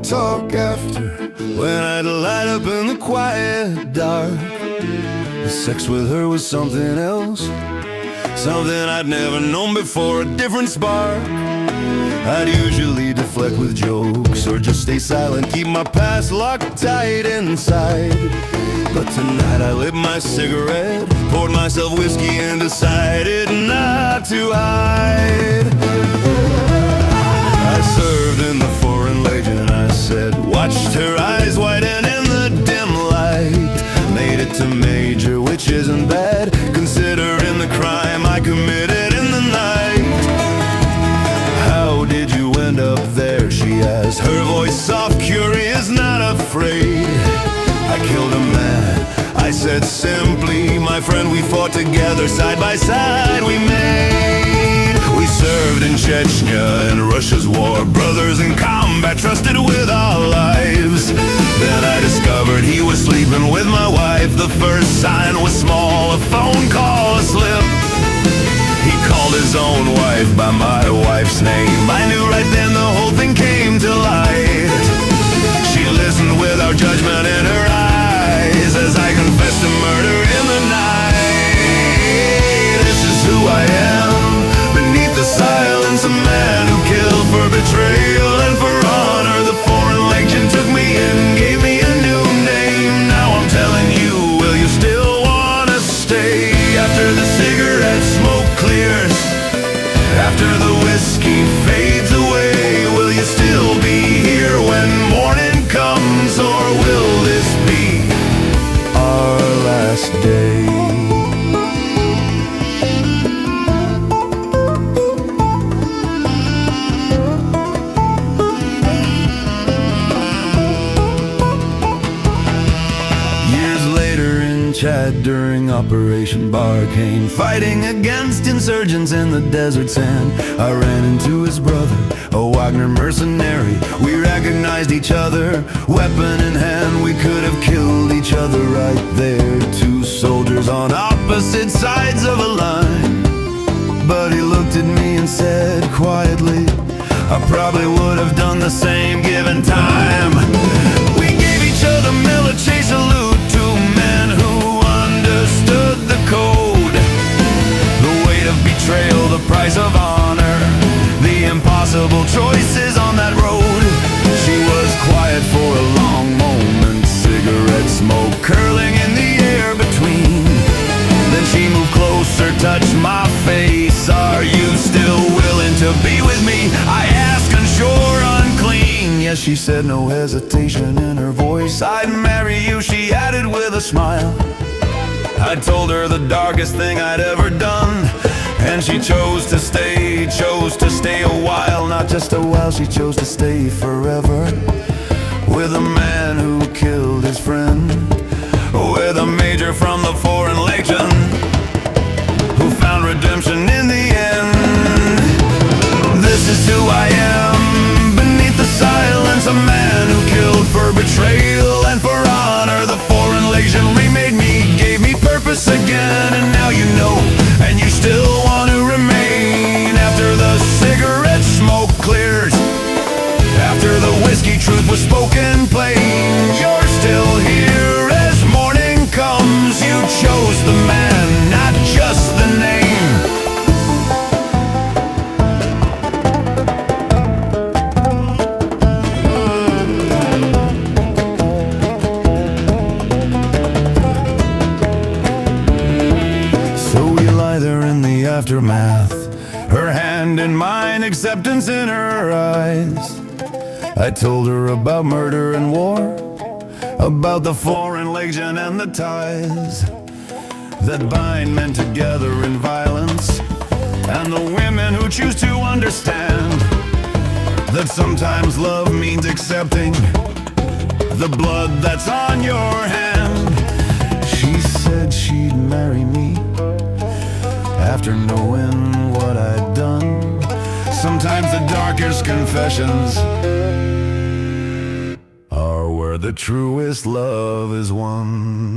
talk after, when I'd light up in the quiet dark. The sex with her was something else, something I'd never known before, a different spark. I'd usually deflect with jokes or just stay silent, keep my past locked tight inside. But tonight I lit my cigarette, poured myself whiskey and decided not to hide. I served in the Foreign Legion, I said, watched her eyes widen in the dim light. Made it to Major, which isn't bad, considering the crime I committed in the night. How did you end up there, she asked, her voice soft, curious, not afraid. I killed a man, I said simply, my friend, we fought together, side by side we made. We served in Chechnya in Russia's war, brothers in combat, trusted with our lives. Then I discovered he was sleeping with my wife. The first sign was small, a phone call, a slip. He called his own wife by my wife's name. I knew right then the whole thing came to light. She listened with our judgment in her eyes as I confessed to murder in the night. This is who I am, beneath the silence, a man who killed for betrayal and for honor. The Foreign Legion took me in, gave me a new name. Now I'm telling you, will you still wanna stay? After the cigarette smoke clears, after the whiskey fades away, will you still be here when morning comes, or will this be our last day? Chad during Operation Barcane, fighting against insurgents in the desert sand. I ran into his brother, a Wagner mercenary. We recognized each other, weapon in hand. We could have killed each other right there, two soldiers on opposite sides of a line. But he looked at me and said quietly, I probably would have done the same given time. We gave each other military salute, two men who understood the code, the weight of betrayal, the price of honor, the impossible choices on that road. She was quiet for a long moment, cigarette smoke curling in the air between. Then she moved closer, touched my face. Are you still willing to be with me? I asked, unsure, unclean. Yes, she said, no hesitation in her voice. I'd marry you, she added with a smile. I told her the darkest thing I'd ever done, and she chose to stay a while. Not just a while, she chose to stay forever, with a man who killed his friend, with a major from the Foreign Legion, who found redemption in the end. This is who I am, beneath the silence, a man who killed for betrayal and for honor. The Foreign Legion remade me, gave me purpose again, and now you know, and you still want to remain. After the cigarette smoke clears, after the whiskey truth was spoken plain, you're still here as morning comes. You chose the man, not just the name. Aftermath, her hand in mine, acceptance in her eyes. I told her about murder and war, about the Foreign Legion and the ties that bind men together in violence, and the women who choose to understand that sometimes love means accepting the blood that's on your hand. She said she'd marry me after knowing what I'd done. Sometimes the darkest confessions are where the truest love is won.